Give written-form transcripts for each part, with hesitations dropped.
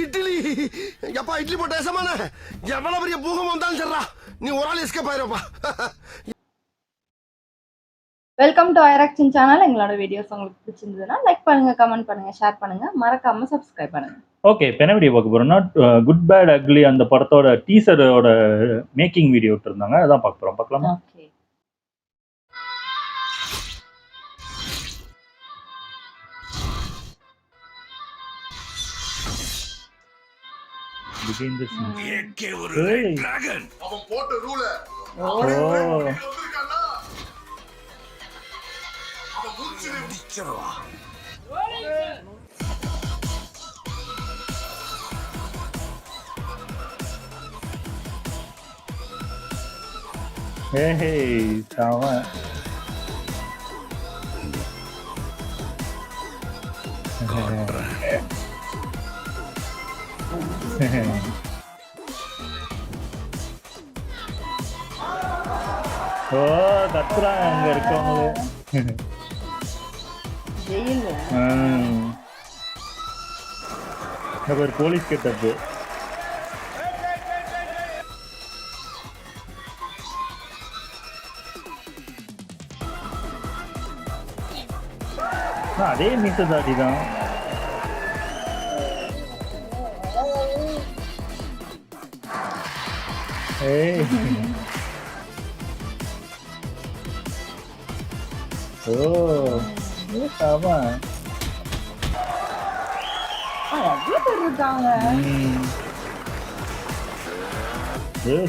இட்லி எப்பா இட்லி போட்ட ஏசமான எவ்வளவு பெரிய பூகம் வந்தாலும் சரிடா நீ ஒரு ஆள் எஸ்கேப் ஆயிருப்பா. வெல்கம் டு ஐராக்ஷன் சேனல். எங்களோட வீடியோஸ் உங்களுக்கு பிடிச்சிருந்ததுன்னா லைக் பண்ணுங்க, கமெண்ட் பண்ணுங்க, ஷேர் பண்ணுங்க, மறக்காம சப்ஸ்கிரைப் பண்ணுங்க. ஓகே, இப்போ என்ன வீடியோ பார்க்க போறோம்னா குட் பேட் அக்லி அந்த படத்தோட டீசரோட மேக்கிங் வீடியோ விட்டுருந்தாங்க, அதான் பார்க்க போறோம். பார்க்கலாமா? ஓகே. அவன் போட்ட ரூல கத்துறாங்க அங்க இருக்கவங்க. ஒரு போலீஸ் கெட்டப்பு. அதே மீசதாடி தான்.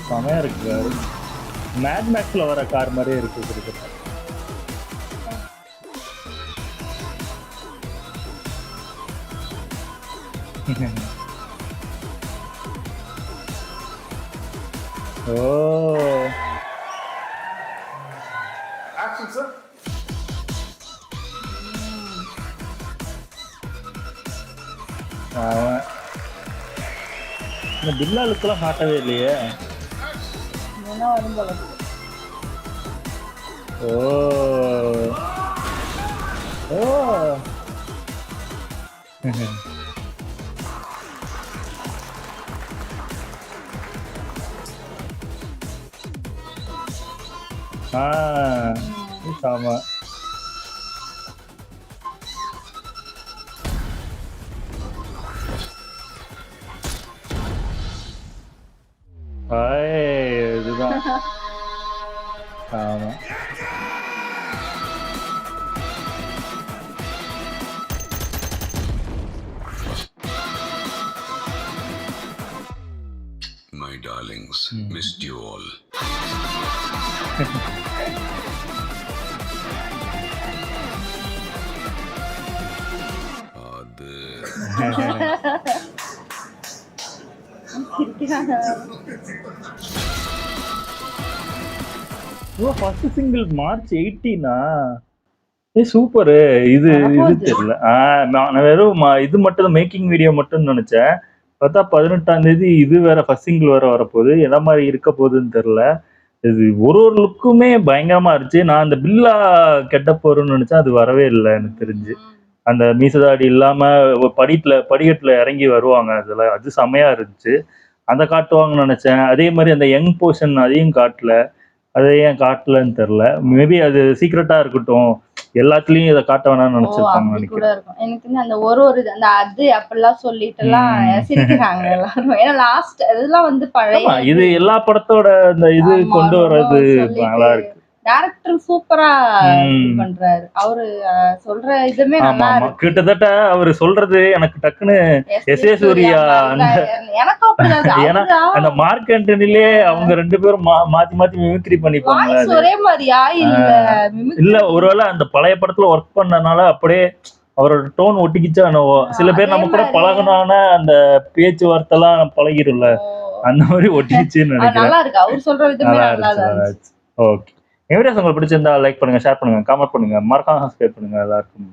செமையா இருக்கு. மேட் மேக்ஸ்ல வர கார் மாதிரியே இருக்கு. Action sir. இந்த பில்லாலுக்கெல்லாம் காட்டவே இல்லையே. ஆமா. இதுதான். ஆமா. My darlings, missed you all. First single March 18. Super. இது தெரியல. நான் வெறும் இது மட்டும் மேக்கிங் வீடியோ மட்டும் நினைச்சேன். பார்த்தா 18ஆம் தேதி இது வேற ஃபர்ஸ்ட் சிங்கிள் வேற வரப்போகுது. எந்த மாதிரி இருக்க போகுதுன்னு தெரியல. இது ஒரு லுக்குமே பயங்கரமா இருந்துச்சு. நான் அந்த பில்லா கெட்ட போறேன்னு நினைச்சேன், அது வரவே இல்லை எனக்கு தெரிஞ்சு. அந்த மீசதாடி இல்லாம படிக்கட்டுல இறங்கி வருவாங்க, அதுல அது செமையா இருந்துச்சு. அதை காட்டுவாங்கன்னு நினைச்சேன். அதே மாதிரி அந்த யங் போர்ஷன் அதையும் காட்டல. அதை ஏன் காட்டலன்னு தெரியல. மேபி அது சீக்ரெட்டா இருக்கட்டும், எல்லாத்துலயும் இதை காட்ட வேணாம்னு நினைச்சிருப்பாங்க நினைக்கிறேன். எனக்கு அந்த ஒரு அந்த அது அப்படிலாம் சொல்லிட்டு எல்லாம் சிரிக்கிறாங்க எல்லாரும். ஏன்னா லாஸ்ட் இதெல்லாம் வந்து பழைய இது எல்லா படத்தோட இந்த இது கொண்டு வர்றது நல்லா இருக்கு. டைரக்டர் சூப்பரா பண்றாரு. அவரு சொல்ற இதுமே நல்லா இருக்கு. கிட்டத்தட்ட அவரு சொல்றது எனக்கு டக்குன்னு எஸ்.ஏ. சூர்யா எனக்கு அப்படிதான். ஏன்னா அந்த மார்க் ஆண்டனிலே அவங்க ரெண்டு பேரும் மாத்தி மாத்தி மிமிக்ரி பண்ணிப்பாங்க. ஒரே மாதிரியா? இல்ல ஒருவேளை அந்த பழைய படத்துல ஒர்க் பண்ணனால அப்படியே அவரோட டோன் ஒட்டிக்கிச்சா. சில பேர் நம்ம கூட பழகனான அந்த பேச்சுவார்த்தை எல்லாம் பழகிடும்ல, அந்த மாதிரி ஒட்டிக்கிச்சுன்னு நினைக்கிறேன். நல்லா இருக்கு. அவர் சொல்ற விதமே நல்லா இருக்கு. ஓகே, வீடியோஸ் உங்களுக்கு பிடிச்சிருந்தா லைக் பண்ணுங்க, ஷேர் பண்ணுங்க, கமெண்ட் பண்ணுங்க, மறக்காம சப்ஸ்கிரைப் பண்ணுங்க. எல்லாருக்கும்